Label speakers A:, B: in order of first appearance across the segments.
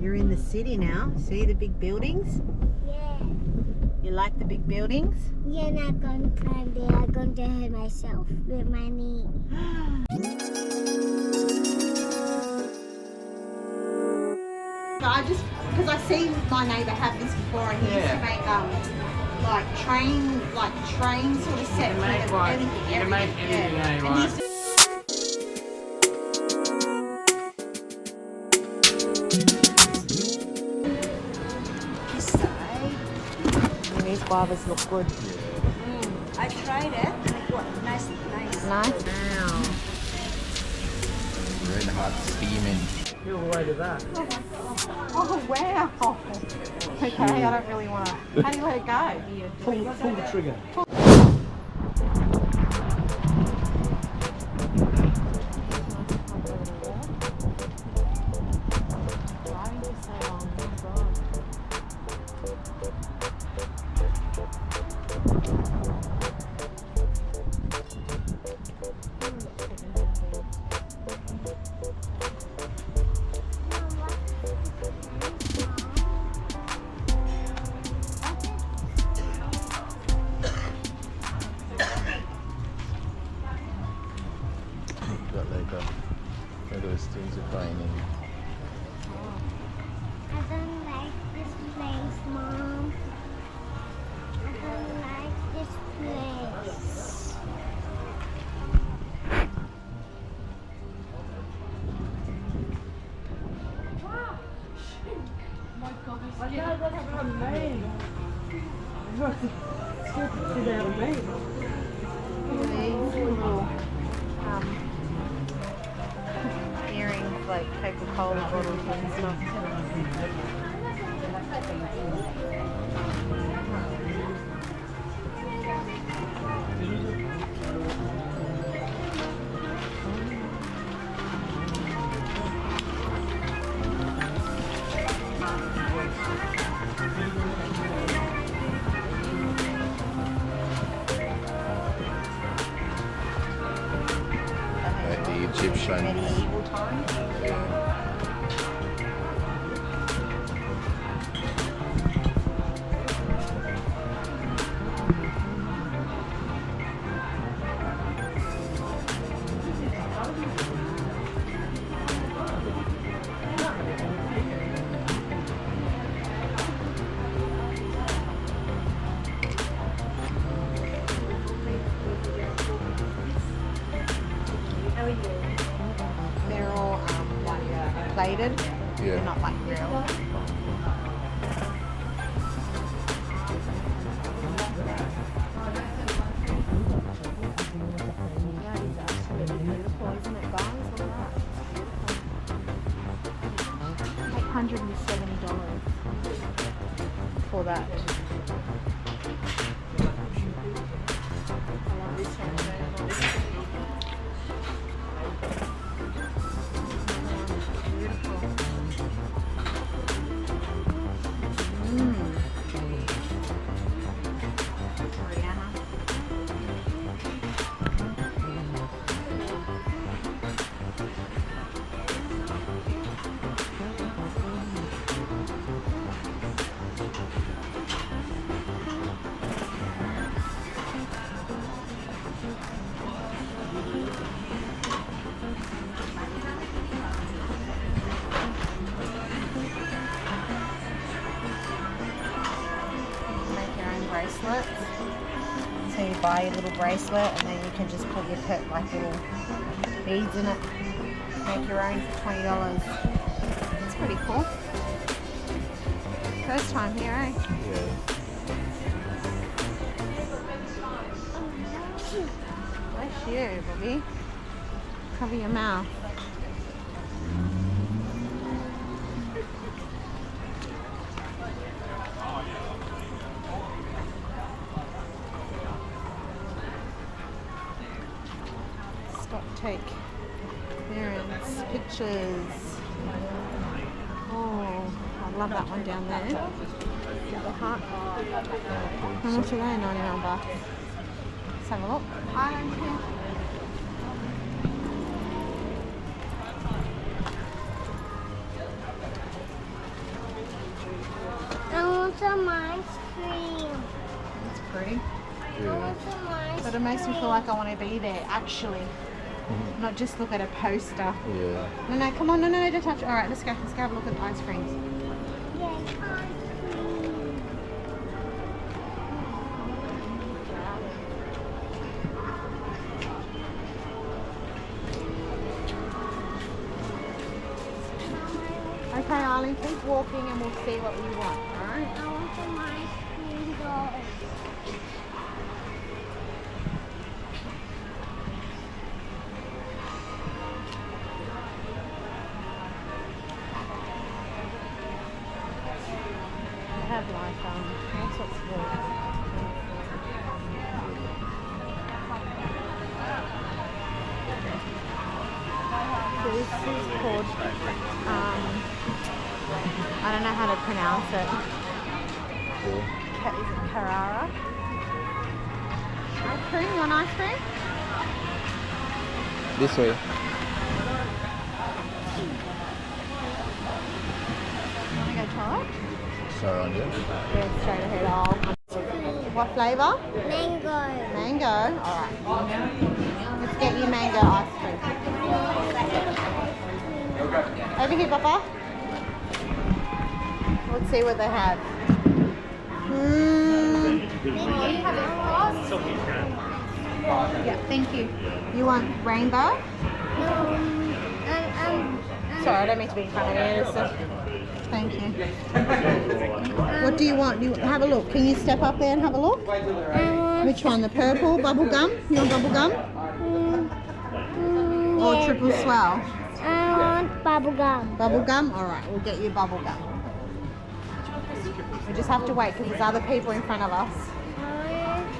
A: You're in the city now. See the big buildings?
B: Yeah.
A: You like the big buildings?
B: Yeah, and I'm going to climb there. I'm going to hurt myself with my knee.
A: I just, because I see my neighbour have this before, and he used to make train sort of set for everything.
C: You can make anything,
A: And he used to these guavas look good.
D: I tried it. Nice.
A: Nice. Wow.
E: Red hot steaming.
C: Feel the weight of that.
A: Oh wow. Okay, I don't really want to. How do you let it go?
C: Pull the trigger.
E: Got like those things are flying in.
B: I don't like this place, Mom. I don't like this place.
A: Earrings like Coca-Cola bottles and stuff.
E: Like the Egyptian.
A: Medieval times. They're all like plated. They're
E: Yeah.
A: not like real. Yeah, it's absolutely beautiful, isn't it, guys? Look at that. $870 for that. I love this one. Beautiful. Rihanna. Make your own bracelets. So you buy your little bracelet and then you can just put your like little beads in it. Make your own for $20. It's pretty cool. First time here, eh?
E: Yeah.
A: Bless you, Bobby. Cover your mouth. Stop, take clearance, pictures. Oh, I love that one down there. The heart. How much are they? 99 bucks. Let's have a look. I don't care.
B: want some ice cream.
A: It's pretty.
B: I
E: Yeah.
B: want some ice
A: But it makes me feel like I want to be there, actually. Not just look at a poster.
E: Yeah.
A: No, come on, no, don't touch. All right, let's go. Let's go have a look at the ice creams.
B: Yes, ice cream.
A: Okay, Arlene, keep walking and we'll see what we want, all right?
B: I want some ice cream, guys.
A: They have like all sorts of food. So this is called, I don't know how to pronounce it.
E: Cool.
A: Is it Carrara? Ice cream? You want ice cream?
E: This way.
A: You want to go try it?
E: It's around here.
A: Yeah, straight ahead. What flavour?
B: Mango.
A: Mango. Alright. Let's get you mango ice cream. Over here, Papa. Let's see what they have. Yeah, thank you. You want rainbow? Sorry, I don't mean to be funny. It's just, thank you. What do you want? You have a look. Can you step up there and have a look? Which one? The purple bubble gum? You want bubble gum? Or triple swell?
B: I want bubble gum.
A: Bubble gum? Alright, we'll get you bubble gum. We just have to wait because there's other people in front of us.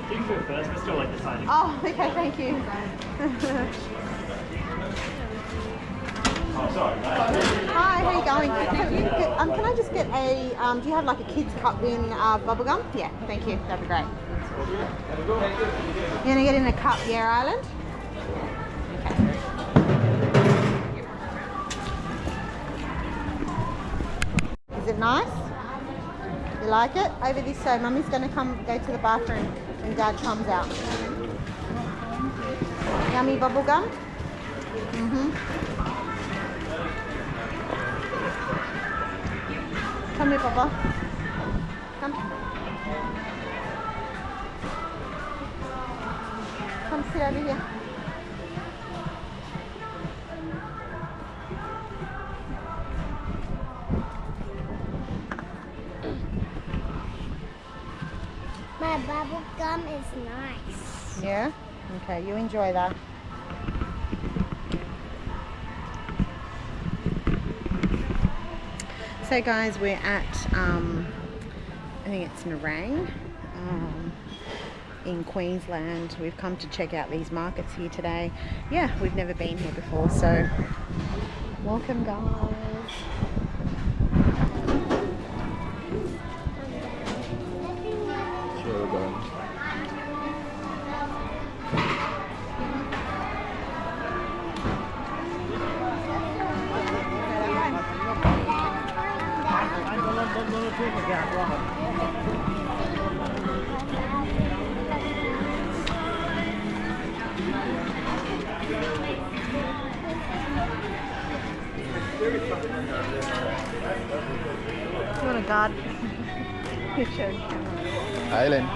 C: You can go first, but still like deciding.
A: Oh, okay, thank you.
C: Oh, sorry.
A: Hi, how you going? Can I just get a, do you have like a kid's cup in bubble gum? Yeah, thank you. That'd be great. You're going to get in a cup, yeah, Island? Okay. Is it nice? You like it? Over this way. Mummy's going to go to the bathroom when Dad comes out. Yummy bubble gum? Come here, Papa. Come. Come sit over here.
B: My bubble gum is nice.
A: Yeah? Okay, you enjoy that. So guys, we're at, I think it's Nerang, in Queensland. We've come to check out these markets here today. Yeah, we've never been here before, so welcome guys.
E: Sure, we're going.
A: You want a guard? Picture.
E: Island.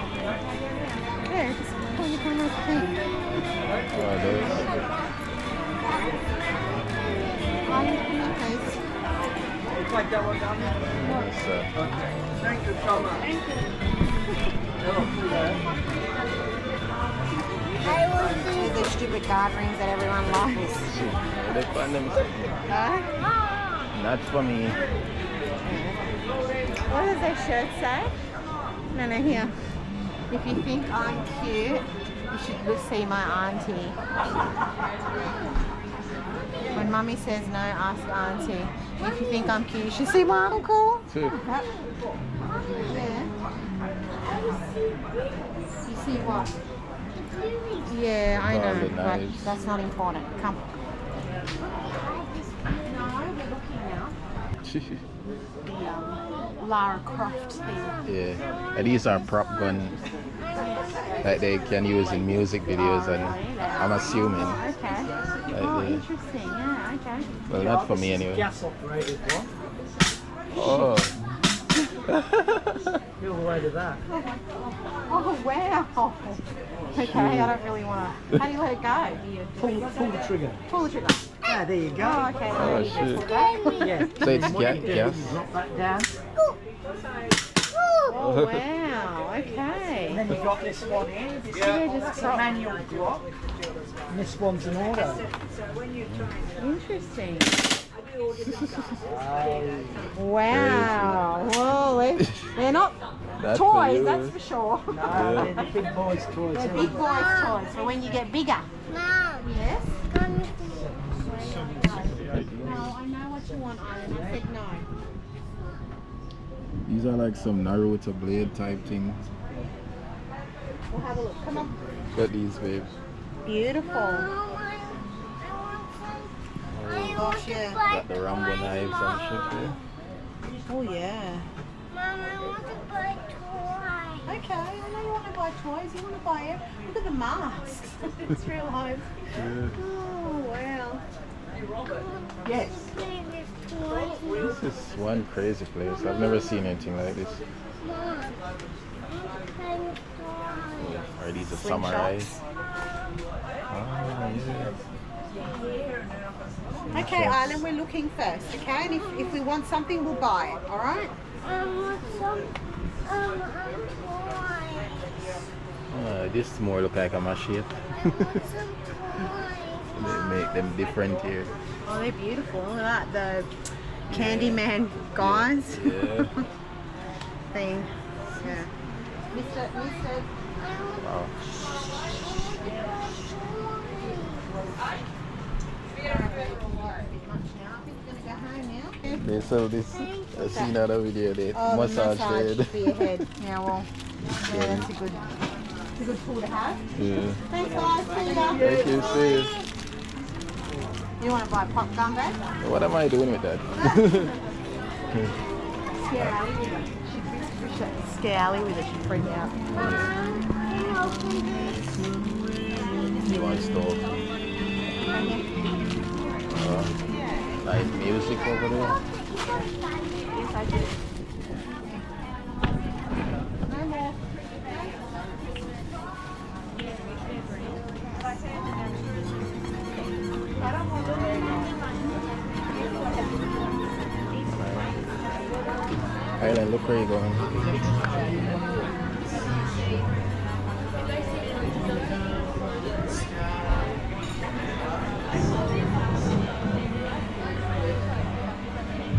A: Yeah, just pull your camera off the thing.
E: Oh, those.
A: Island, come here, please.
E: Yes,
C: Thank you so much.
B: I will see.
A: The stupid guard rings that everyone likes.
E: they find them.
A: Huh?
E: Not for me.
A: What does their shirt say? No, here. If you think I'm cute, you should go see my auntie. When Mummy says no, ask auntie. If you think I'm cute, you should see my uncle.
E: Too.
A: Yep. Yeah. You see what? Yeah, I
E: All
A: know,
E: the
A: but
E: knives.
A: that's not important. Come. No, we're looking now. Lara Croft thing.
E: Yeah. And these are prop gun that they can use in music videos, and I'm assuming.
A: Okay.
E: Yeah.
A: Interesting. Yeah. Okay.
E: Well, not for me anyway.
C: Gas operated one.
E: Oh.
C: Feel the weight of that.
A: Oh wow. Okay. I don't really want to. How do you let it go?
C: Pull the trigger.
A: Pull the trigger.
C: Yeah, there you go.
A: Oh, okay.
E: Oh, shit.
C: Yeah.
E: So it's
C: What you do
E: gas.
C: is drop that down.
A: Oh wow.
C: And
A: Okay.
C: then you've got this one here. This
A: Just
C: is a manual block. And this one's an auto.
A: Interesting. Wow. Well, they're not
E: That's for
A: toys,
E: you.
A: that's for sure.
C: No, they're the big boys' toys.
A: They're big boys' toys for when you get bigger.
B: Mom,
A: Yes?
B: come
A: No, I know what you want, Ian. I said no.
E: These are like some Naruto blade type things.
A: We'll have a look. Come on.
E: Got these, babes.
A: Beautiful.
B: I want
A: Gosh,
B: to
A: yeah.
B: buy
E: Got the Rambo knives and shit there.
A: Oh, yeah.
B: Mom, I want to buy toys.
A: Okay, I know you want to buy toys. You want to buy it. Look at the masks. It's real life.
E: Yeah.
A: Oh, wow.
C: Yes.
B: Favorite toys.
E: This is one crazy place. I've never seen anything like this.
B: Mom, favorite toys.
E: Are these a samurai?
A: Slingshots.
E: Ah, yeah.
A: Okay, Island, we're looking first, okay? And if we want something, we'll buy it, all right?
B: I want some toys.
E: This more look like a machete.
B: I want some toys.
E: They make them different here.
A: Oh, they're beautiful. Look at that, the Candyman guys
E: Yeah.
A: thing. Yeah. Mr.
E: Wow. They sell this. I seen that video. They
A: Oh, the
E: massage head.
A: for your head. Yeah, well, yeah, that's a good tool to have.
E: Yeah.
A: Thanks, guys. See ya.
E: Thank you, sis.
A: You want to buy pop gumbo?
E: What am I doing with that?
A: Scare Allie with it. She'd scare Allie with it. She'd freak out.
E: You want stove? Nice music over there.
A: Yes, I do. No more.
E: Island, look where you're going.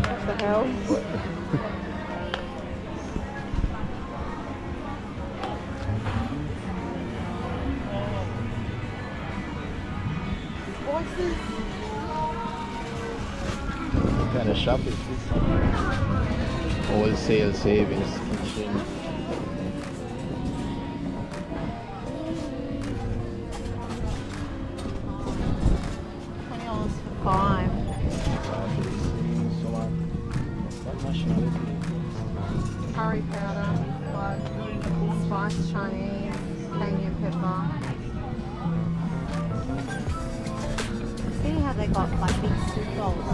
A: What the hell? Oysters.
E: What kind of shop is this? Wholesale savings kitchen.
A: $20 for 5.
E: What nationality?
A: Curry powder, like spiced Chinese, cayenne pepper. See how they got like big soup bowls?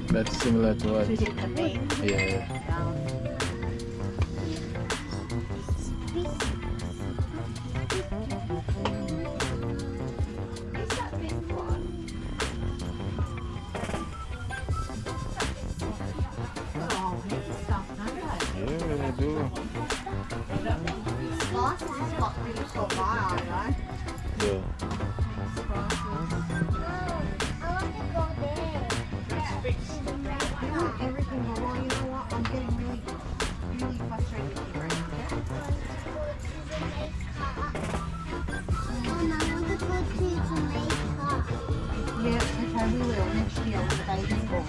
E: That's similar to what?
A: To dip the meat.
E: Yeah.
A: Oh, heavy stuff, don't they?
E: Yeah, they do.
A: Slices has got really cool eye, I know.
E: Yeah.
A: Everything, well, you know what? I'm getting really Usually cost $3.50, right?
B: Mom, I want to go to Jamaica.
A: Yeah, okay, we will next year when the baby's born.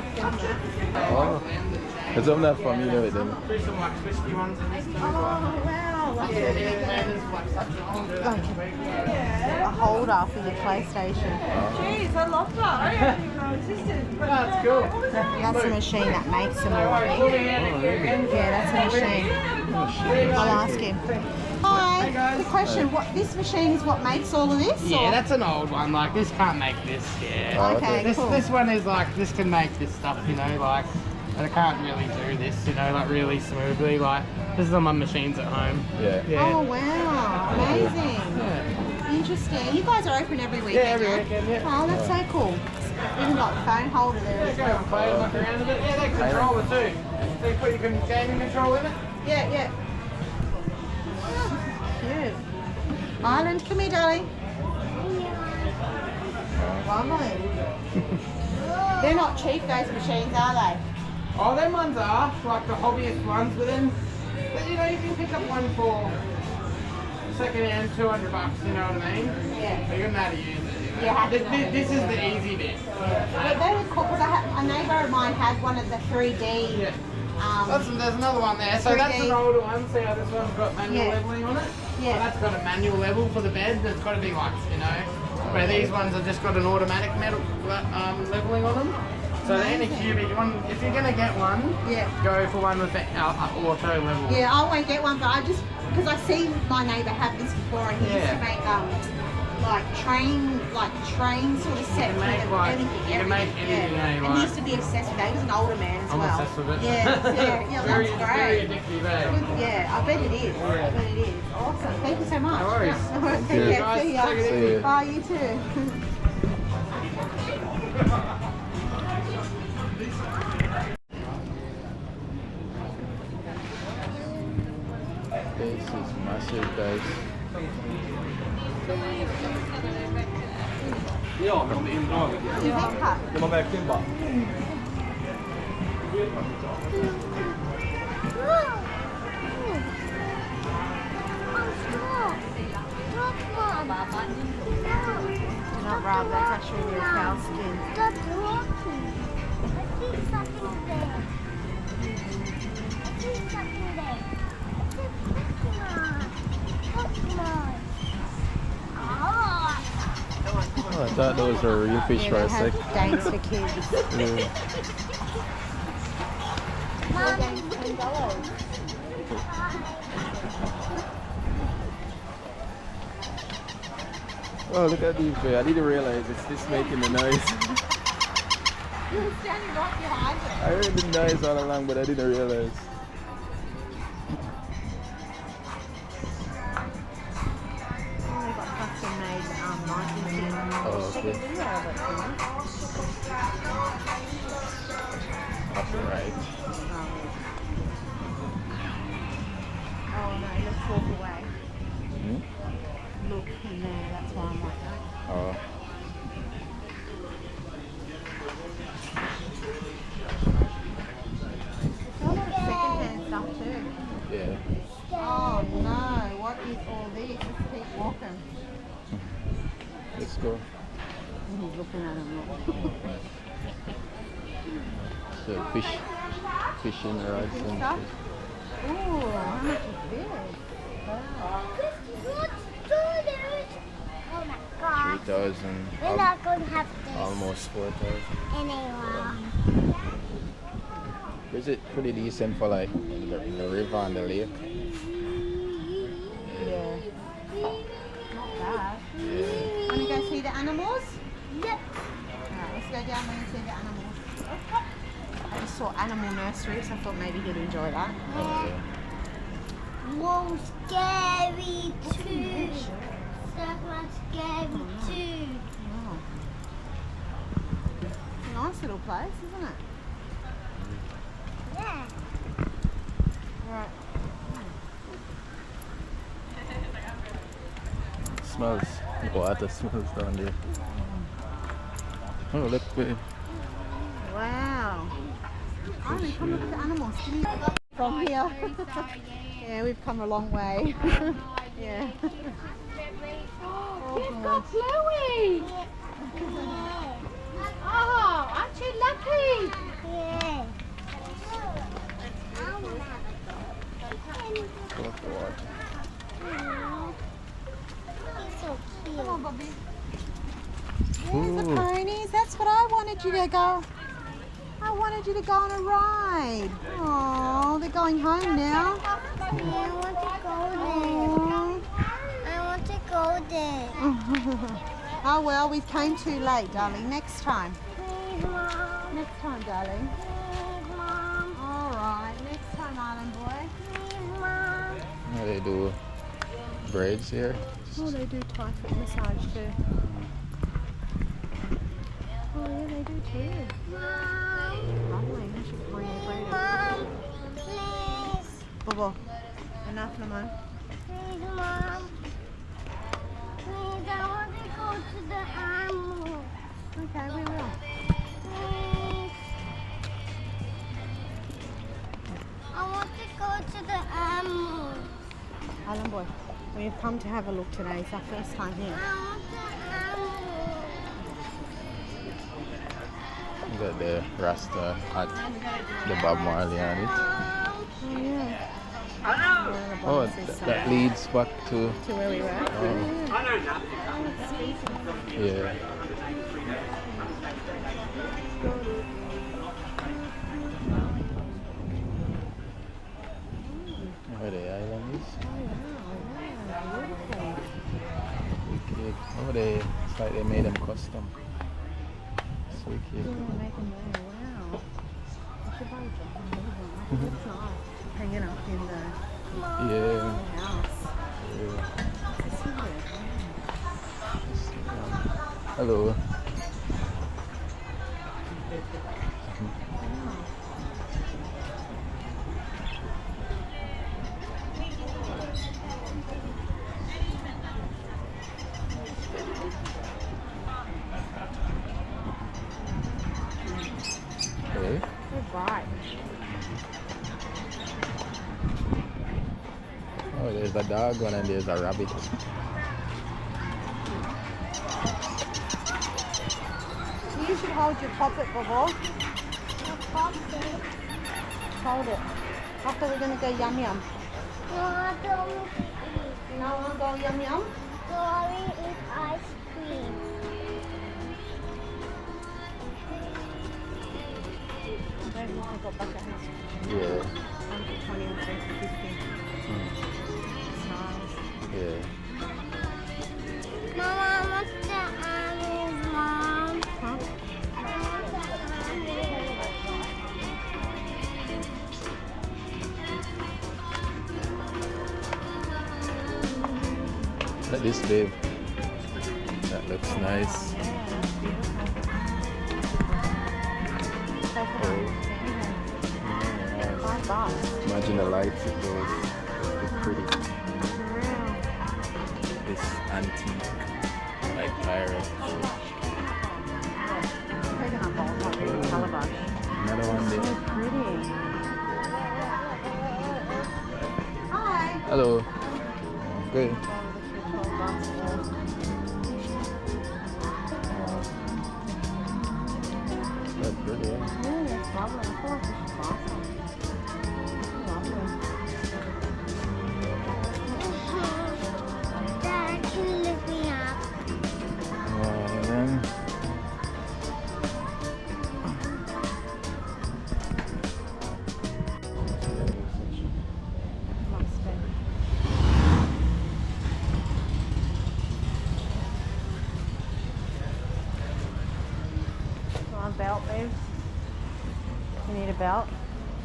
E: Oh, because I'm not familiar with them.
C: Do some like twisty ones and stuff.
A: Oh, wow. Like a holder for your PlayStation.
D: Jeez, I love that. I didn't know it existed. But
C: That's cool.
A: That's a machine that makes them all.
C: Oh,
A: Yeah, that's a machine. I'll ask him. Hi. The question: What this machine is? What makes all of this?
C: Yeah,
A: or-
C: that's an old one. Like this can't make this. Yeah.
E: Oh,
A: Okay,
C: This
A: cool.
C: this one is like this can make this stuff. You know, like, but it can't really do this. You know, like really smoothly. Like this is on my machines at home.
E: Yeah.
C: Yeah.
A: Oh wow! Amazing.
C: Yeah.
A: Interesting. You guys are open every weekend.
C: Yeah, every weekend, yeah.
A: Oh, that's so cool. Even like phone holder there.
C: Yeah,
A: as
C: go
A: well.
C: and play and look around a bit. Yeah, they control it too. So you put your gaming control in it.
A: Yeah, yeah. Cute. Island, come here, darling. Lovely. They're not cheap, those machines, are they?
C: Oh, them ones are like the hobbyist ones, but then, you know, you can pick up one for second-hand, $200. You know what I mean?
A: Yeah.
C: But you don't know how to use it. You know?
A: You have to know.
C: This is the easy bit.
A: But they were cool because a neighbour of mine had one of the 3D.
C: Yeah. There's another one there. So
A: 3D.
C: that's an older one. See how this one's got manual
A: Yeah.
C: leveling on it?
A: Yeah.
C: So that's got a manual level for the bed. That's got to be like, you know, where these ones have just got an automatic metal leveling on them. So the Anycubic one, if you're gonna get one,
A: Yeah.
C: go for one with the auto level.
A: Yeah, I won't get one, but I just because I seen my neighbour have this before, and he used to
C: Yeah.
A: make train sort of set
C: can
A: for
C: make,
A: them,
C: like-
A: everything.
C: you can make anything,
A: yeah.
C: eh,
A: And
C: like-
A: he used to be obsessed with that. He was an older man as
C: I'm
A: well.
C: obsessed with it.
A: Yeah, yeah,
C: very,
A: that's
C: very
A: great.
C: addictive, eh?
A: Yeah, I bet it is. I bet it is. Awesome. Thank you so much.
C: No worries.
E: Thank you.
A: Yeah,
C: Guys,
A: see ya.
C: take it
E: See ya.
A: Bye, you too.
E: This is massive, guys.
A: Your haircut. Do not rub, that's actually real cow skin.
B: Stop walking. I see something there. I see something there. Pokemon. Oh.
E: Oh, I thought those were real fish
A: Yeah,
E: for
A: they
E: a sec.
A: have games for kids.
E: Yeah. Oh, look at these fish. I didn't realize it's this making the noise.
A: You were standing right behind it.
E: I heard the noise all along, but I didn't realize.
A: Oh, they got custom made Nike here.
E: Oh,
A: Take a
E: okay.
A: video of it, please.
E: Copyright.
A: Oh no, let's walk away.
E: Hmm?
A: Look in there, that's why I'm like that.
E: Oh.
A: Oh, look, second-hand stuff too.
E: Yeah.
A: Oh no, what is all this? Let's keep walking.
E: Let's go.
A: He's looking at him.
E: So fishing rods and
A: Stuff?
E: shit.
A: Ooh, how much is this? Wow.
B: Oh my god.
E: 3,000.
B: We're not going to have this
E: Almost 4,000.
B: anymore.
E: Is it pretty decent for like the river and the lake?
A: Yeah. Not bad.
E: Yeah.
A: Want to go see the animals?
B: Yep.
A: Alright, let's go down there and see the animals. just saw Animal Nursery, so I thought maybe he'd enjoy that.
E: Oh, yeah.
B: Whoa, scary too. Someone scary too.
A: Oh. It's a nice little place, isn't it?
B: Yeah.
A: Right.
E: Smells. Water smells down there. Oh, look.
A: Wow. Only come look at the animals. From here. Yeah, we've come a long way. Yeah.
D: You've got Bluey! Oh, aren't you lucky?
B: Yeah.
E: Full of water.
B: He's so cute.
D: Come on, Bobby.
A: There's the
E: Ooh.
A: ponies. That's what I wanted you to go. I wanted you to go on a ride. Oh, they're going home now.
B: I want to go there. I want to go there.
A: Oh well, we came too late, darling. Next time.
B: Please, Mom.
A: Next time, darling.
B: Please, Mom.
A: All right. Next time, Island boy.
B: Please, Mom.
E: How they do braids here?
A: Oh, they do Thai foot massage too. Oh yeah, they do too.
B: Mom.
A: Lovely. You should bring it later.
B: Mom. Please.
A: Bobo. Enough, Lamont.
B: Please, Mom. Please, I want to go to the animal.
A: Okay, we will.
B: Please. I want to go to the animal.
A: Island boy, we've come to have a look today. It's our first time here.
B: I want the animal.
E: You got the Rasta at the Bob Marley on it.
B: Mom.
A: Oh yeah.
E: Oh, that leads back to.
A: To where we were.
E: Yeah. Where the island is? Wicked. Oh, it's like they made them custom. It's wicked.
A: Wow. I should buy a It's nice. Hanging up in the
E: Yeah.
A: house.
E: Yeah.
A: It's here.
E: Hello. Hey.
A: So bright.
E: Oh, there's a dog one and there's a rabbit.
A: You should hold your puppet, Bobo. Hold it. After we're gonna go yum yum.
B: No, I don't eat.
A: You know, wanna go yum yum?
B: Sorry, eat ice cream.
A: Maybe we can go back at house.
E: Yeah.
A: 120 and 50. It's nice.
E: Yeah.
B: Mama, I want the animals, Mom.
A: Huh?
B: I want the animals.
E: Look at this, babe. That looks nice.
A: $5.
E: Imagine the lights it goes. It's pretty. This antique, like pirate.
A: Calabash.
E: Another one
A: So
E: there.
A: pretty. Hi.
E: Hello. Good. That's pretty, yeah.
A: Yeah, that's lovely. I feel like we should buy some. Lovely.
B: Dad, can you lift me up?
E: Then
A: Must be. belt.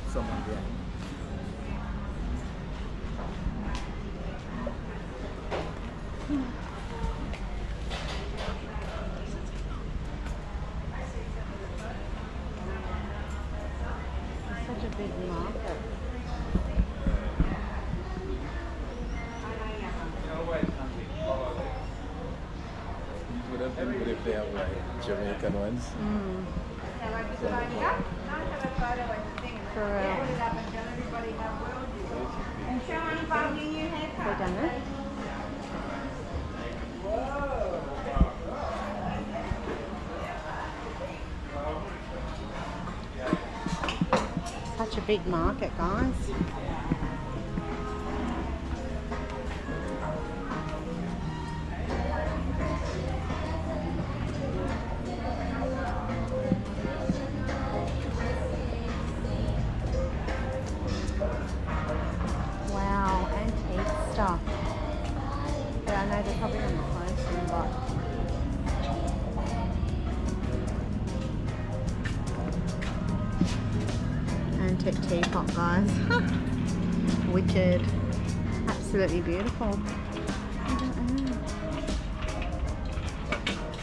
E: Someone there.
A: It's such a big market.
E: Would have been good if they have like Jamaican ones.
A: For real. They're done it. Such a big market, guys. Wow, antique stuff. Yeah, I know they're probably going to close soon, but antique teapot, guys. Wicked. Absolutely beautiful.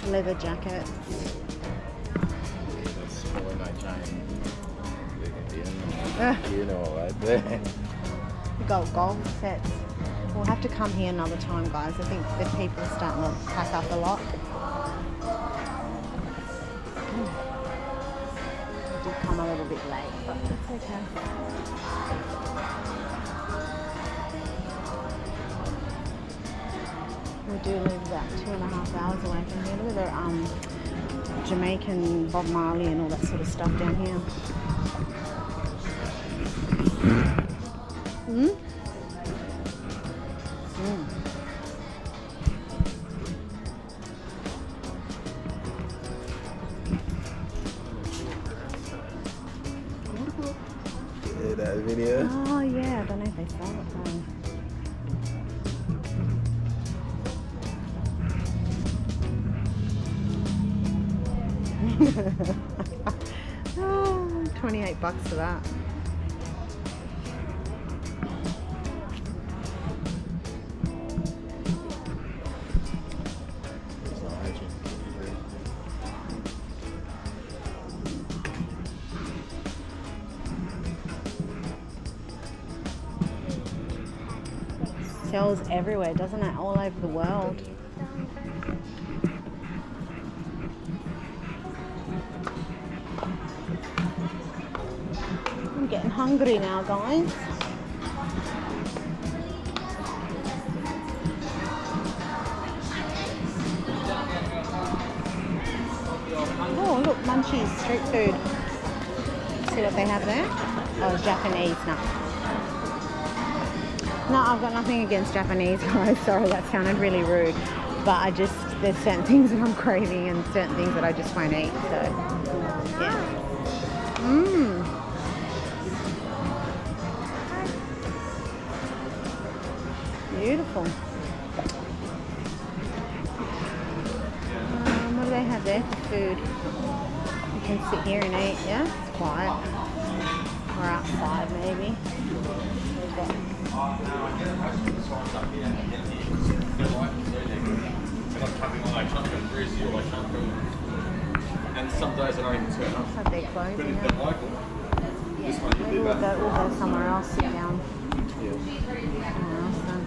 A: Leather jackets.
E: That's for my time. You know what?
A: We got golf sets. We'll have to come here another time, guys. I think the people are starting to pack up a lot. I did come a little bit late, but that's okay. We do live about 2.5 hours away from here. Look at the Jamaican Bob Marley and all that sort of stuff down here.
E: Yeah, that video.
A: Oh yeah, I don't know if they sell it though. Oh, $28 for that. Sells everywhere, doesn't it? All over the world. I'm getting hungry now, guys. Oh, look, Munchies, street food. See what they have there? Oh, Japanese, no. No, I've got nothing against Japanese guys. Sorry, that sounded really rude. But there's certain things that I'm craving and certain things that I just won't eat. So, yeah. Beautiful. What do they have there for food? You can sit here and eat, yeah? It's quiet. Or outside, maybe.
F: And some days I don't even turn up.
A: Have their clothes
F: But
A: in
F: if
A: there.
F: they're local, this one you
A: Maybe
F: do
A: we'll
F: that.
A: go somewhere else, sit down.
E: Yeah.
A: Somewhere else then.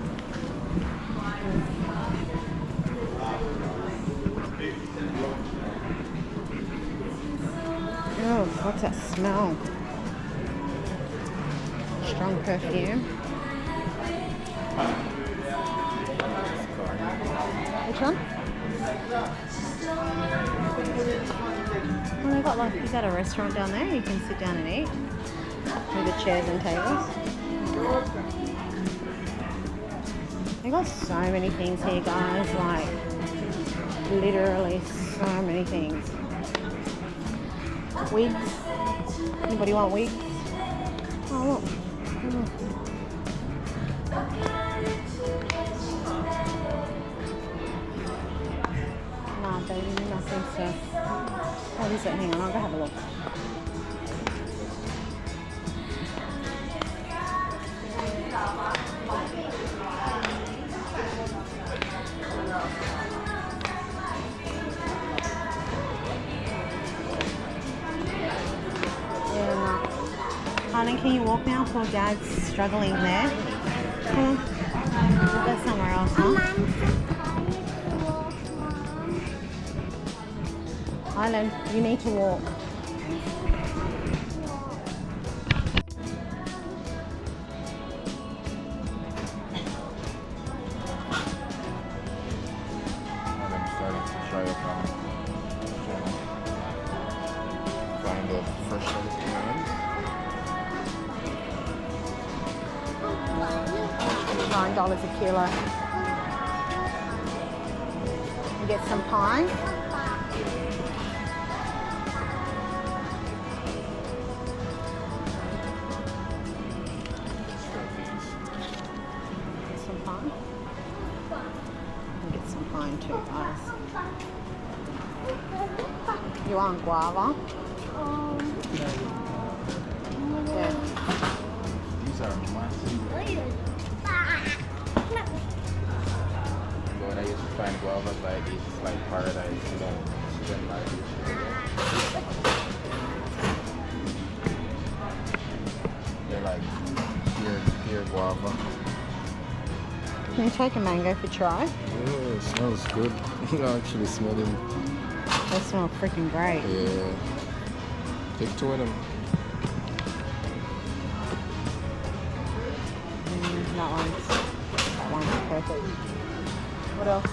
A: Oh, what's that smell? Strong perfume. Which one? Well, they got like, is that a restaurant down there? You can sit down and eat with the chairs and tables. They got so many things here, guys. Like literally so many things. Wigs. Anybody want wigs? Oh look. Nah, baby, nothing, so. What is it? Hang on, I'll go have a look. can you walk now? Poor Dad's struggling there. Come on. We'll go somewhere else, huh? Island, you need to walk.
E: I'm starting to try to find the fresh plants.
A: $9 a kilo. You get some pine. Get some pine. And get some pine too, guys. You want guava? Yeah.
E: These are massive. When I used to find guavas like this, it's like paradise. You don't like this. They're like pure guava.
A: Can you take a mango for try?
E: Yeah, it smells good. I actually smell them.
A: They smell freaking great.
E: Yeah. Take two of them.
A: That one's perfect. What else?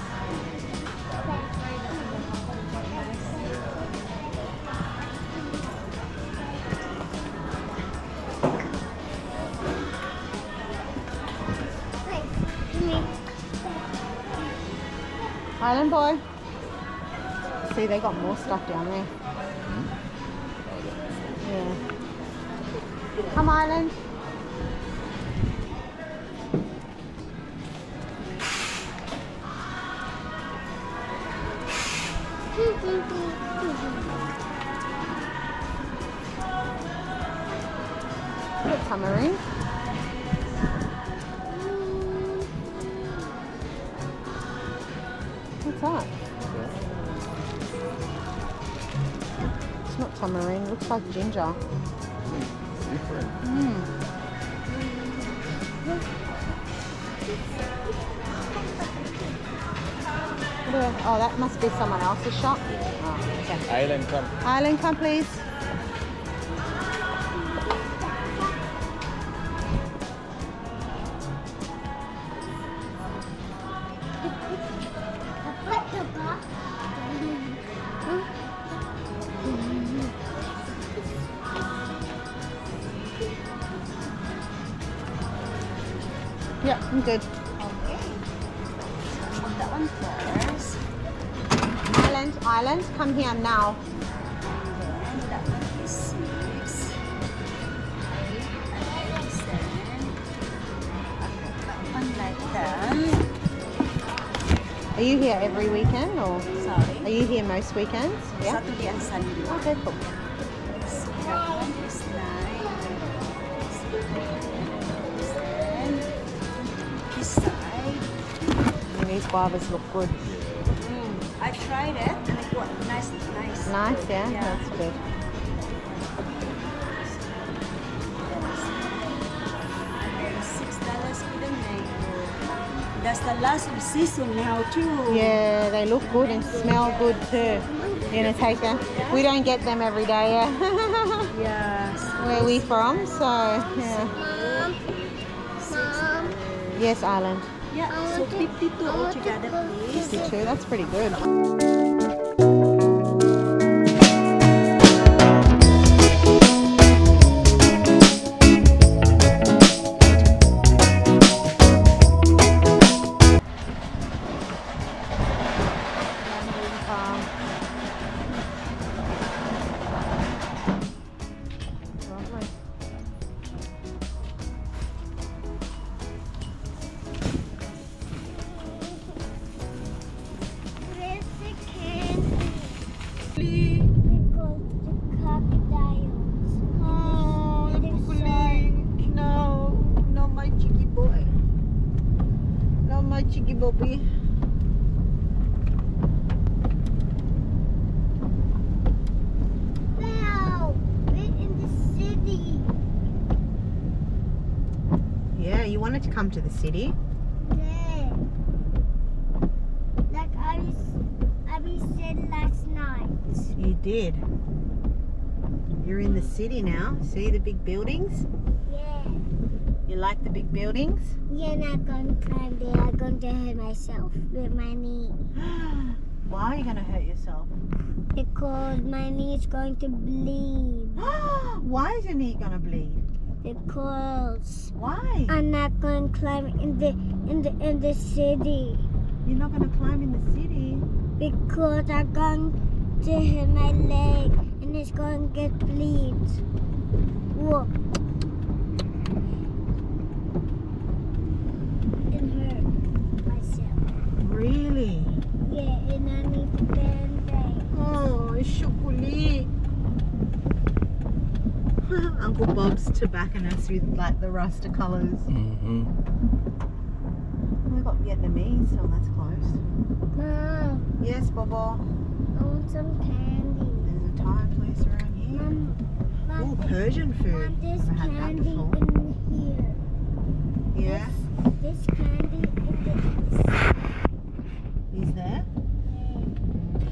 A: Island boy. See, they got more stuff down there. Yeah. Come, Island. Good tamarind. What's that? It's not tamarind, looks like ginger.
E: It's different.
A: Oh, that must be someone else's shop. Oh, okay.
E: Island, come.
A: Island, come please. Yeah, I'm good.
B: That one first.
A: Island, come here now.
B: And that one is 6. 8, 7. That one like that.
A: Are you here every weekend or?
B: Sorry.
A: Are you here most weekends? Yeah.
B: Saturday and Sunday.
A: Okay, cool.
B: That one is 9. 7. This side.
A: And these guavas look good.
B: I tried it and it was nice.
A: Nice, yeah? That's good.
B: $6 for the mango. That's the last of season now too.
A: Yeah, they look good and smell good too. You're gonna take them? We don't get them every day, yeah.
B: Yes.
A: Where are we from? So, yeah.
B: Mom.
A: Yes, Island.
B: Yeah, so 52 altogether, please.
A: 52, that's pretty good.
B: Where's the candy? Because the crocodiles.
D: Oh, nakukuling. No, my cheeky boy. No, my cheeky bobby.
B: Wow, we're in the city.
A: Yeah, you wanted to come to the city?
B: Yeah. Like Abby said last night.
A: You did. You're in the city now. See the big buildings?
B: Yeah.
A: You like the big buildings?
B: You're not going to climb there. I'm going to hurt myself with my knee.
A: Why are you going to hurt yourself?
B: Because my knee is going to bleed.
A: Why is your knee going to bleed?
B: Because
A: Why?
B: I'm not going to climb in the city.
A: You're not going to climb in the city?
B: Because I'm going to hurt my leg and it's going to get bleed. Whoa. It hurt myself.
A: Really?
B: Yeah, and I need a band-aid.
A: Oh, chocolate. Uncle Bob's tobaccing us with like the Rasta colours.
E: Mm-hmm.
A: We've got Vietnamese, so that's close.
B: Mom,
A: Yes, Bobo.
B: I want some candy.
A: There's a Thai place around here. Oh,
B: Mom,
A: Persian food.
B: Mom, there's
A: Never had that
B: candy
A: before.
B: in here.
A: Yeah?
B: This candy in this.
A: Is there?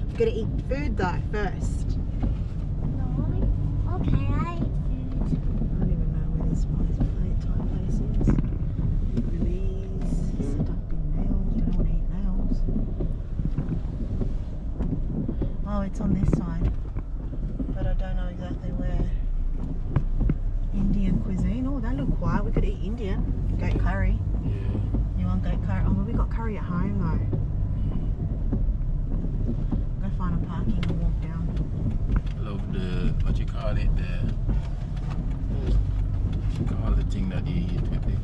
A: We've got to eat food though first.
B: No. Okay, I eat food.
A: I don't even know where this Thai place is. Vietnamese, set up in nails. Don't want to eat nails. Oh, it's on this side, but I don't know exactly where. Indian cuisine. Oh, that look quiet. We could eat Indian. Goat curry.
E: Yeah.
A: You want goat curry? Oh, well, we got curry at home though. Go find a parking and walk down.
E: Love the, what you call it, what you call the thing that you eat with it.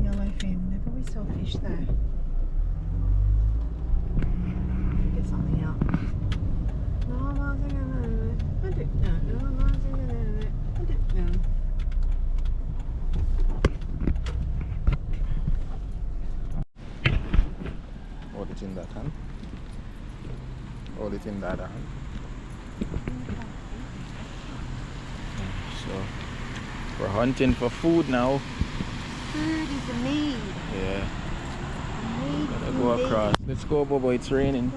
A: Yellowfin. Never we sell fish there. Get something out.
E: Hold it in that hand. Hold it in that hand. So, we're hunting for food now.
A: Food is a need.
E: Yeah.
A: Need
E: Gotta go across. Let's go, Bobo. It's raining.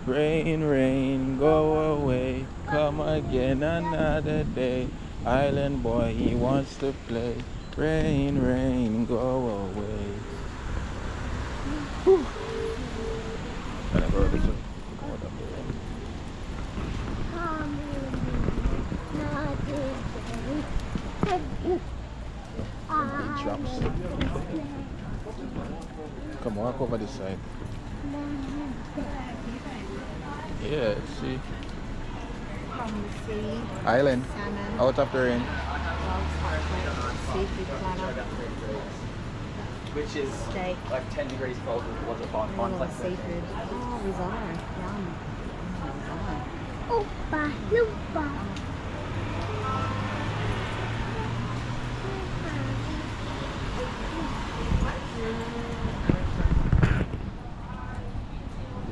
E: Rain, rain, go away. Come again another day. Island boy, he wants to play. Rain, rain, go away. Whew. Gotta go this way. Go down the way. Big drops. Come walk over this side. Yeah, see.
A: From the sea,
E: Island.
A: salmon,
E: Out of the rain.
A: wild chocolate, seafood platter,
F: Which is
A: steak,
F: like 10 degrees colder than it was at
A: and a lot of
F: Bonfire.
A: seafood. Oh, risotto. Yum. Oh,
B: Opa, lupa.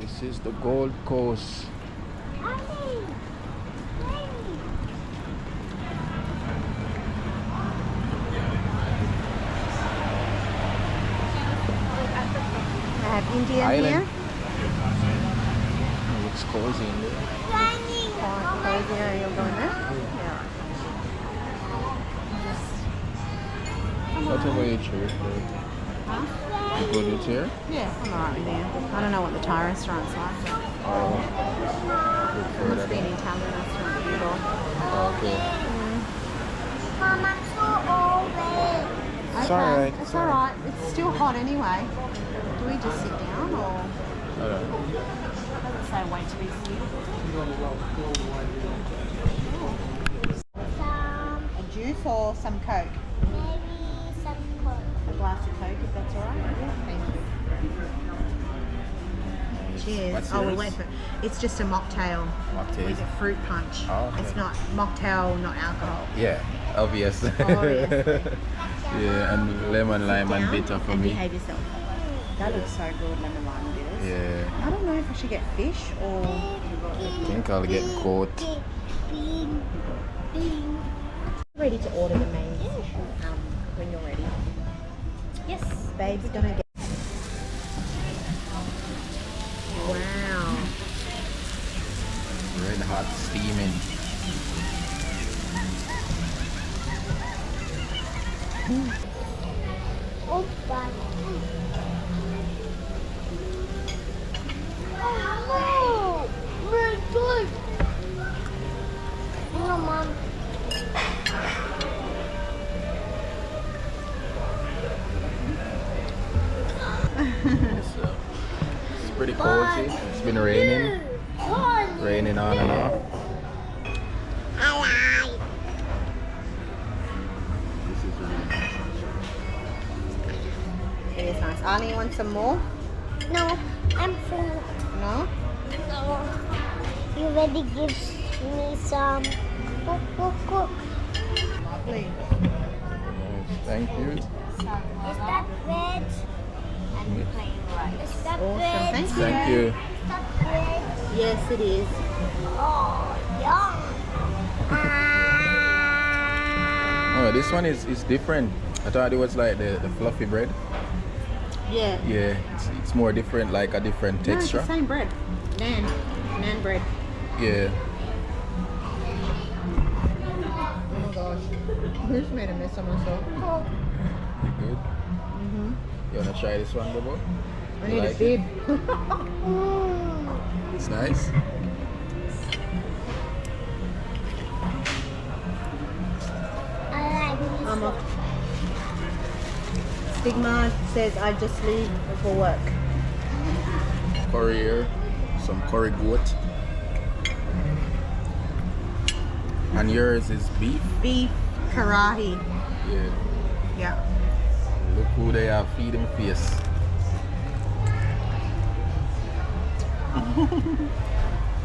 E: This is the Gold Coast.
A: I have Indian
E: Island.
A: here.
E: It looks cozy in there.
A: Quite cozy. Yeah, you'll go in there? Yeah.
E: Whatever you choose.
A: Huh?
E: You go to here?
A: Yeah, I'm alright with there. I don't know what the Thai restaurant's like, but
E: Oh,
A: it must be an
E: further.
A: Italian restaurant for sure.
E: Okay.
B: Mama, so old.
E: It's alright.
A: It's alright. It's still hot anyway. Do we just sit down or
E: Alright.
A: doesn't say wait to be seated?
B: Some,
A: A juice or some Coke?
B: maybe some Coke.
A: A glass of Coke if that's alright. Yeah, thank you. Cheers.
E: What's
A: Oh, we'll
E: yours?
A: wait for it's just a mocktail
E: Mocktail.
A: with a fruit punch.
E: Oh, okay.
A: It's not mocktail, not alcohol.
E: Yeah, obvious.
A: Obviously.
E: Yeah, and lemon, lime, and
A: Down
E: bitter for
A: and
E: me.
A: behave yourself. That looks so good, lemon lime bitters.
E: Yeah.
A: I don't know if I should get fish or
E: I think I'll get goat.
B: Bean. Bean.
A: ready to order the main when you're ready. Yes, babe's gonna get. Wow.
E: Red hot steaming.
B: Oh, God. Oh, no! My God! No, Mom.
E: It's pretty cozy. It's been raining. Raining on and off. This is really nice.
A: It is nice. Arnie, you want some more?
B: No, I'm full.
A: No?
B: No. You already give me some. Cook.
A: Lovely.
E: Yes, thank you.
B: Is that bread?
A: And plain rice.
B: Is that
A: Awesome.
B: bread?
A: Thank you.
E: Thank you.
B: Is that bread?
A: Yes, it is.
B: Oh, yum.
E: Oh, this one is different. I thought it was like the fluffy bread.
A: Yeah.
E: Yeah, it's more different, like a different
A: No, it's
E: texture.
A: the same bread. Naan bread.
E: Yeah.
A: Oh my gosh. I just made a mess of myself.
E: You good? You wanna try this one, Bobo?
A: I
E: You
A: need
E: like
A: a bib.
E: It's nice.
B: I like this
A: I'm
B: one.
A: off. Stigma says I just leave for work.
E: Curry here, some curry goat. And yours is beef?
A: Beef karahi.
E: Yeah.
A: Yeah.
E: Look who they are feeding face.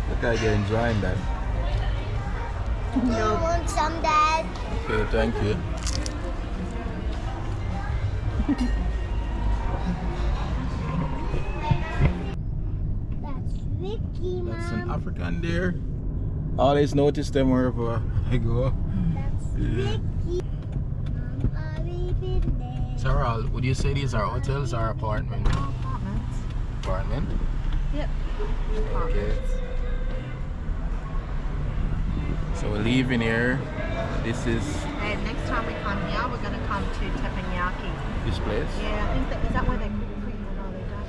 E: Look how you're enjoying that.
B: You want some, Dad?
E: Okay, thank you.
B: That's Ricky,
E: That's an
B: Mom.
E: African deer. Always notice them wherever I go.
B: That's
E: Yeah.
B: Ricky. Mom, are we been there?
E: Sarah, would you say these are hotels or apartments?
A: Apartments.
E: Apartment?
A: Yep.
E: Okay. So we're leaving here. This is
A: And next time we come here, we're going to come to Teppanyaki.
E: this place.
A: Yeah, I think that is that where they cook for you? No, they don't.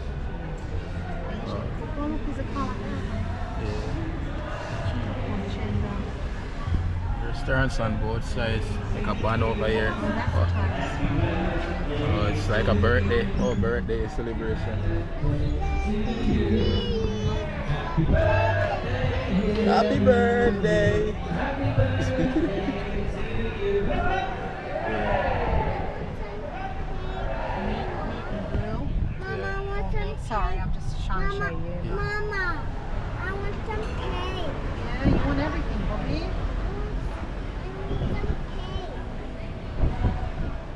A: Asian. Oh, look, there's a car like that.
E: Yeah.
A: On Chandler.
E: Restaurants on both sides. Like a band over here.
A: Oh, that's the time.
E: Oh, it's like a birthday. Oh, birthday celebration. Happy birthday!
A: Grill.
B: Mama, I want some cake.
A: Sorry, I'm just trying to show you.
B: Mama, I want some cake.
A: Yeah, you want everything, Bobby?
B: I want some cake.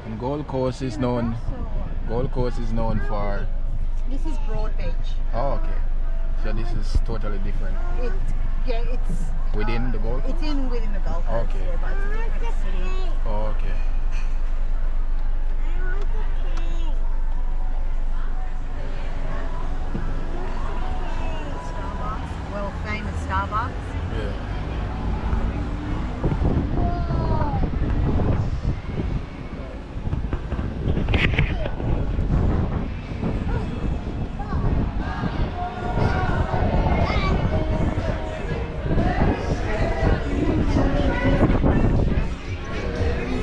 E: And Gold Coast is known. Gold Coast is known for.
A: This is Broad Beach.
E: Oh, okay. So this is totally different.
A: It's
E: Within the Gold Coast?
A: it's within the Gold Coast.
E: Okay.
A: Yeah, but it's a different city.
E: Oh, okay.
B: I want the cake.
A: Starbucks, world famous Starbucks.
E: Yeah.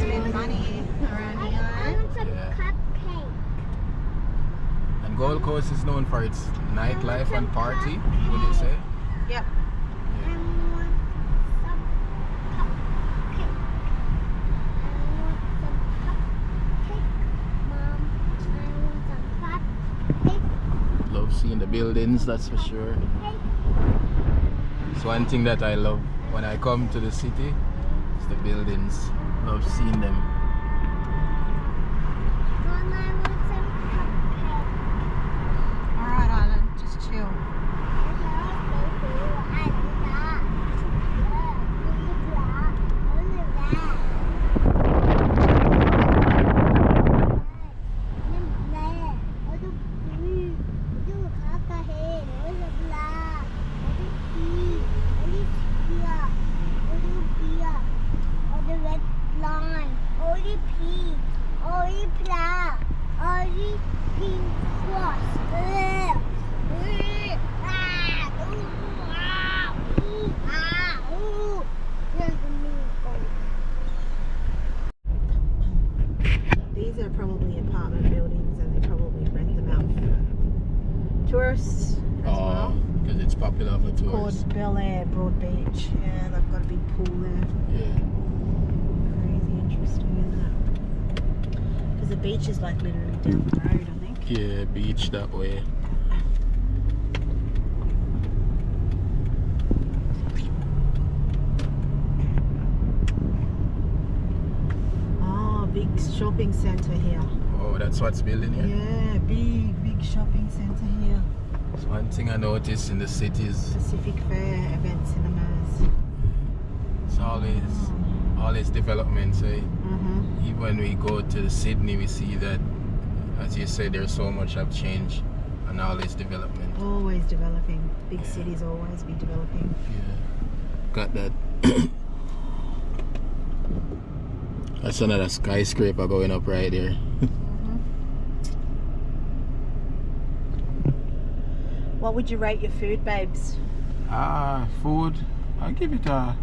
A: Spend money around
B: I
A: here.
B: want some
E: Yeah.
B: cupcake.
E: And Gold Coast is known for its nightlife and party, would you say?
A: Yep.
B: I want some cupcake. I want some cupcake. Mom, I want some cupcake.
E: Love seeing the buildings, that's for sure. It's one thing that I love when I come to the city. It's the buildings. Love seeing them.
B: Mom, I want some cupcake.
A: All right, Island, just chill.
E: popular for tourists.
A: Called Bel Air Broad Beach. Yeah, they've got a big pool there.
E: Yeah.
A: Crazy interesting, isn't it? Because the beach is like literally down the road, I think.
E: Yeah, beach that way.
A: Oh, big shopping centre here.
E: Oh, that's what's building here.
A: Yeah, big shopping centre here.
E: So one thing I noticed in the cities,
A: Pacific Fair, Event Cinemas.
E: it's always development. So even when we go to Sydney, we see that, as you said, there's so much have changed and all this development.
A: Always developing. Big cities always be developing.
E: Yeah. Got that. That's another skyscraper going up right there.
A: What would you rate your food, babes?
E: Food. I give it a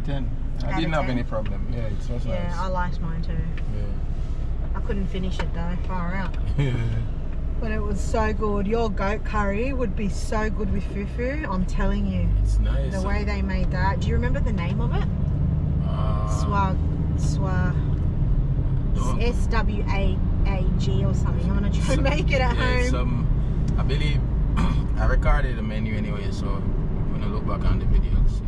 E: 10. I
A: Out
E: didn't
A: of
E: have
A: 10?
E: any problem. Yeah, it was
A: Yeah,
E: nice.
A: I liked mine too. I couldn't finish it though, far out.
E: Yeah.
A: But it was so good. Your goat curry would be so good with fufu, I'm telling you.
E: It's nice.
A: The way they made that. Do you remember the name of it?
E: Don't-
A: SWAAG or something. I'm gonna try and make it at home.
E: I believe I recorded the menu anyway, so I'm gonna look back on the video and see.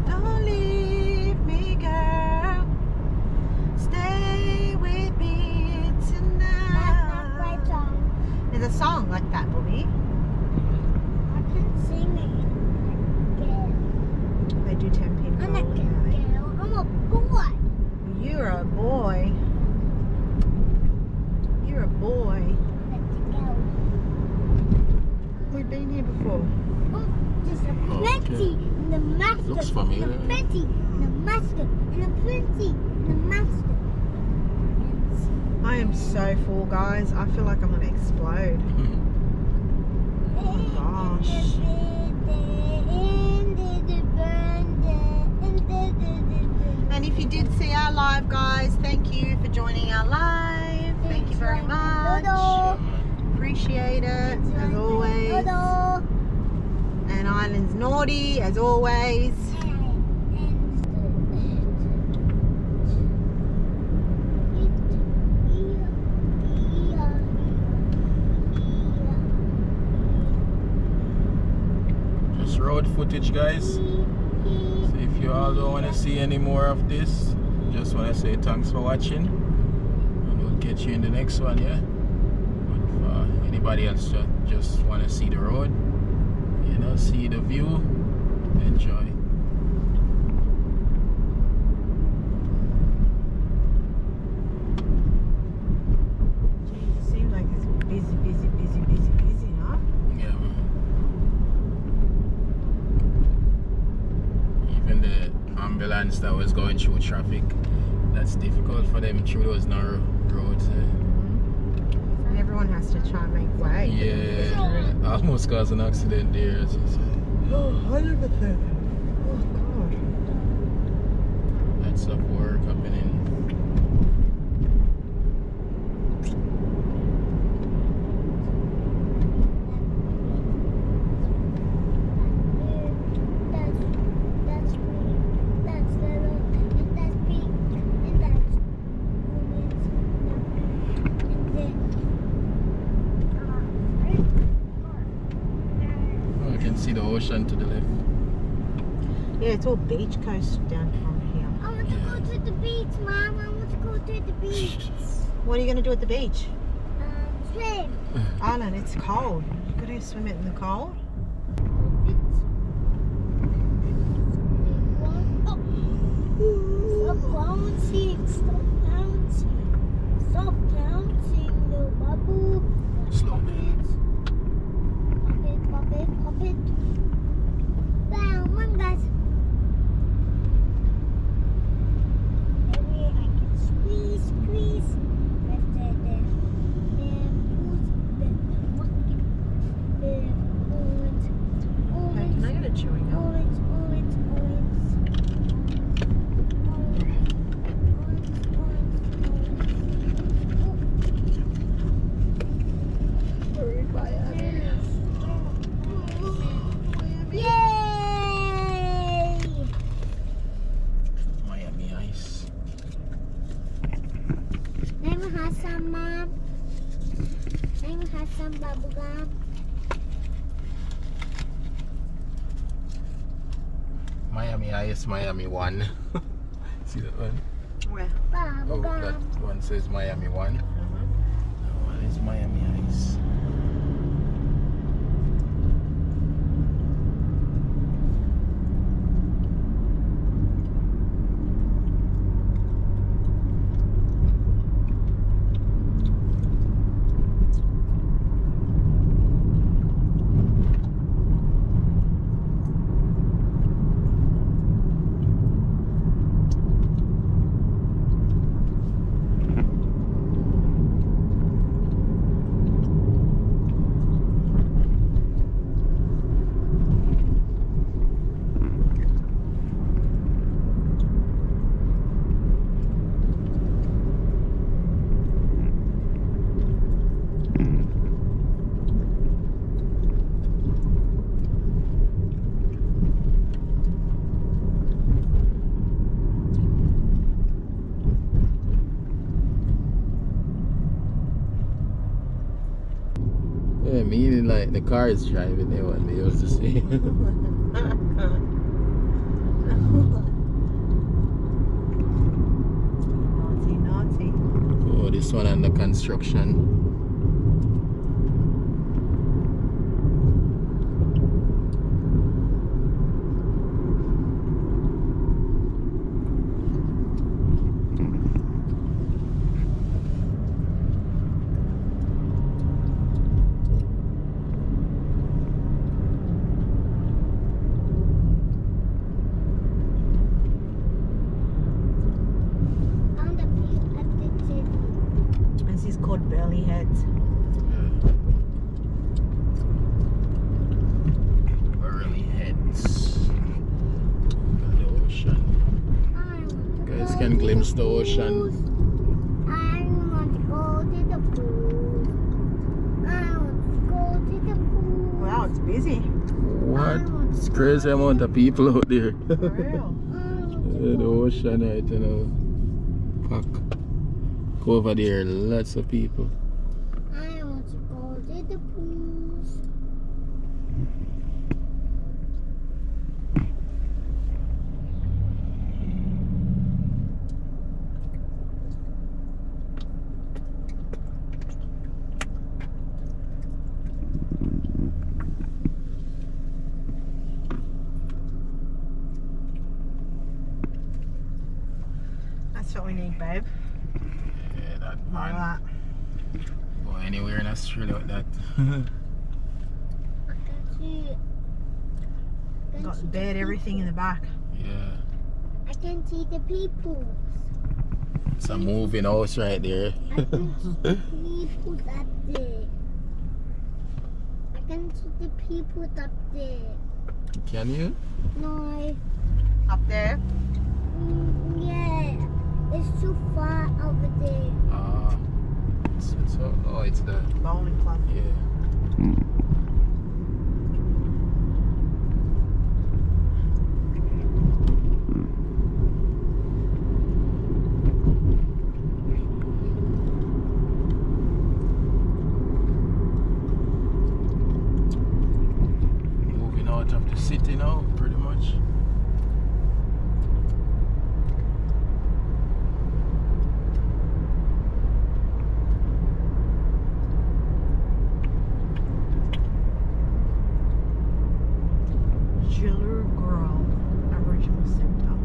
A: Don't leave me, girl. Stay with me tonight. There's a song like that, Bobby. They do 10 pin gold.
B: I'm a boy.
A: You're a boy. You're a boy. We've been here before.
B: There's a plenty in the master.
E: Looks familiar.
B: And a plenty in the master. And a plenty in the master.
A: I am so full, guys. I feel like I'm gonna explode. Oh my gosh. And if you did see our live, guys, thank you for joining our live. Thank you very much. Appreciate it, as always. And Island's naughty, as always.
E: Just road footage, guys. So if you all don't want to see any more of this, just want to say thanks for watching, and we'll get you in the next one. Yeah. But for anybody else just want to see the road, you know, see the view, enjoy.
A: Jeez, it seems like it's busy, huh?
E: Yeah, man. Even the ambulance that was going through traffic, that's difficult for them through those narrow roads.
A: And everyone has to try and make way.
E: Yeah, almost caused an accident there, as you said.
A: Oh, 100%. Oh, God.
E: Lots of work happening. Oh, I can see the ocean to the left.
A: Yeah, it's all beach coast down from here.
B: I want to go to the beach, Mom. I want to go to the beach.
A: What are you going to do at the beach?
B: Swim.
A: Island, it's cold. You got to swim it in the cold?
B: Stop bouncing, stop bouncing, stop bouncing, little bubble.
E: Slow
B: Pop it. Bam, one guys. Maybe I can squeeze. Press the push, the bucket, the
E: Miami Ice, Miami 1. See that one?
A: Where?
E: Oh, that one says Miami 1. That one is Miami Ice. Yeah, meaning like the car is driving there one day, I was to say.
A: Naughty, naughty.
E: Oh, this one under construction.
B: I'm the people at the city.
A: This is called Burley Heads.
E: Burley Heads. The ocean. You guys can glimpse the ocean.
B: I want to go to the pool. I want to go to the pool.
A: Wow, it's busy.
E: What? It's crazy amount of people out there.
A: For real.
E: Yeah, the ocean right now. Pack. Go over there, lots of people.
B: I want to go to the pools.
A: That's what we need, babe.
E: Yeah, that
A: Like
E: man.
A: that.
E: Go anywhere in Australia with that.
B: I can see.
A: Got the bed, everything in the back.
E: Yeah.
B: I can see the people.
E: It's a moving house right there.
B: I can see the people up there. I can see the people up there.
E: Can you?
B: No,
A: Up there.
B: yeah, it's too far over there.
E: It's the
A: Bowling club.
E: yeah. Moving out of the city now, pretty much.
A: Jiller Grove Aboriginal Centre.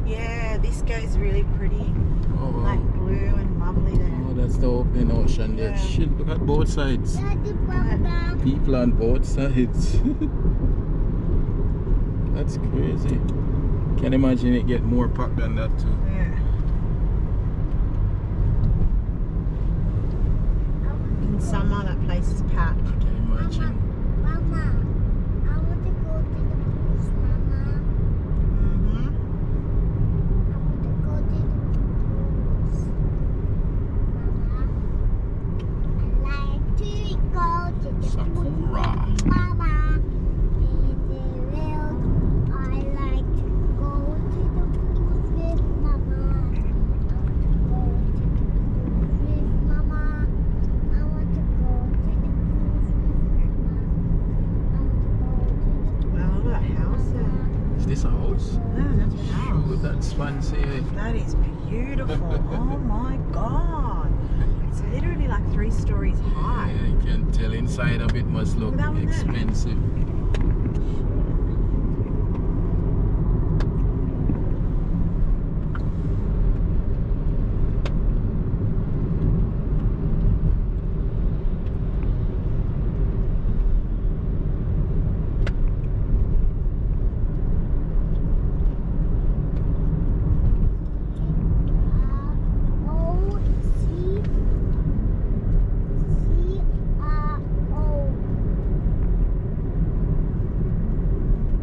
A: Yeah, this goes really pretty.
E: Oh, wow.
A: Like blue and lovely there.
E: Oh, that's the open ocean there.
A: Yeah.
E: Shit, look at both sides.
B: Daddy, Papa.
E: People on both sides. That's crazy. Can imagine it get more packed than that too.
A: Yeah. In summer, that place is packed.
E: I can imagine.
B: Mama, I want to go to the cruise, Mama.
A: Mm-hmm.
B: I want to go to the cruise, Mama. I like to go to the
E: Sakura.
B: cruise, Mama. In the world, I like to go to the cruise with Mama. I want to go to the cruise with Mama. I want to go to the cruise with Mama. I want to go to the
A: Wow, look at that house there.
E: Is this a house?
A: Yeah, that's a house.
E: Shoot, that's fancy.
A: That is beautiful. Oh my god. It's literally like 3 stories high.
E: Yeah, you can tell inside of it must look
A: Look at that one there.
E: expensive.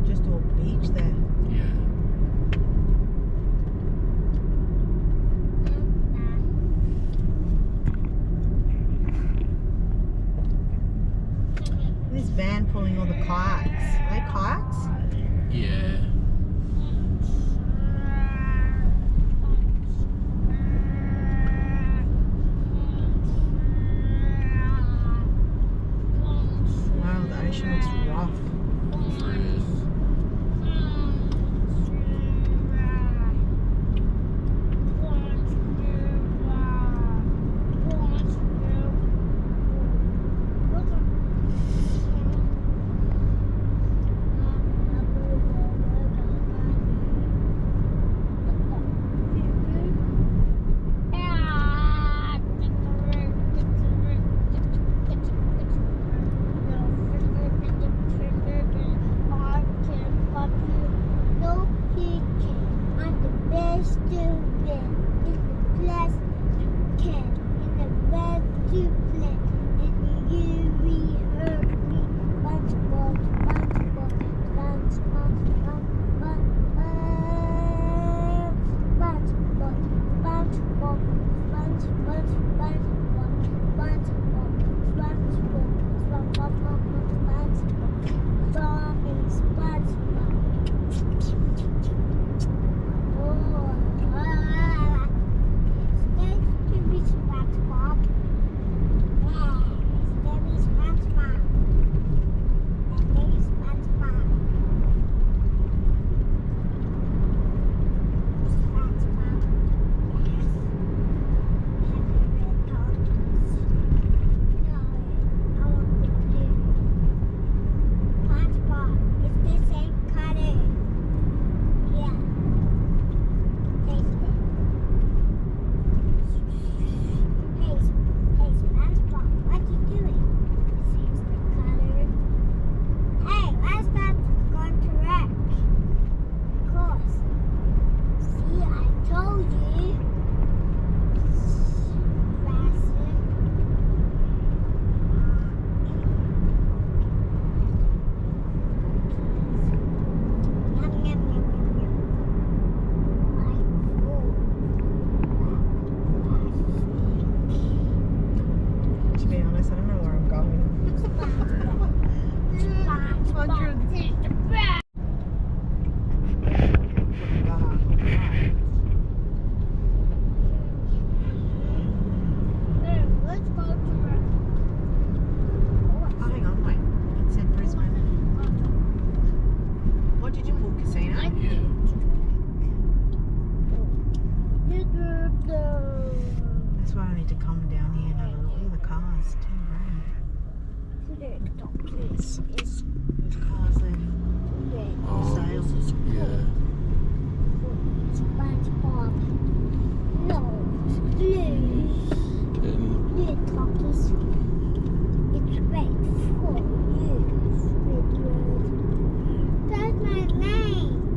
A: Just all beach there.
E: Yeah.
A: This van pulling all the kayaks. Are they kayaks?
E: Yeah.
A: Wow, the ocean looks rough.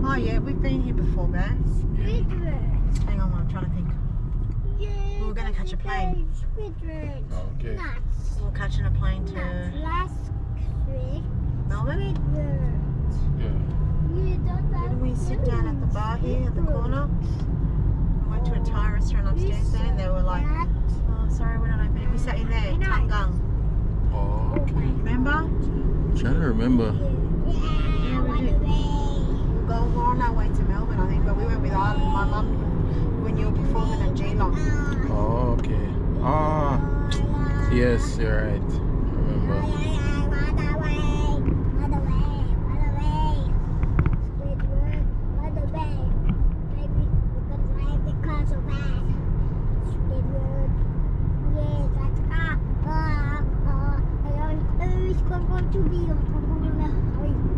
A: Oh yeah, we've been here before, Baz.
B: Yeah.
A: Hang on, I'm trying to think.
B: Yeah.
A: We were going to catch a plane.
B: Squidward.
E: Okay.
B: Nuts.
A: We're catching a plane to
B: Last week,
A: Melbourne.
B: Squidward.
E: Yeah.
B: You don't have
A: Didn't we sit down at the bar here at the corner? We went to a Thai restaurant upstairs there and they were like, oh, sorry, we're not opening. We sat in there, Tangang.
E: Oh, okay.
A: Remember?
E: Trying to remember.
B: Yeah,
A: we
B: run
A: did.
B: away.
A: We're on our way to Melbourne, I think, but we went with my mum when you were performing at Geelong.
E: Oh, okay. Ah, yes, you're right. Remember.
B: Run away. Run away. Run away. Squidward, run away. Baby, we're gonna drive the car so fast. Squidward. Yes, that's car. I don't. It's going to be. Hurry.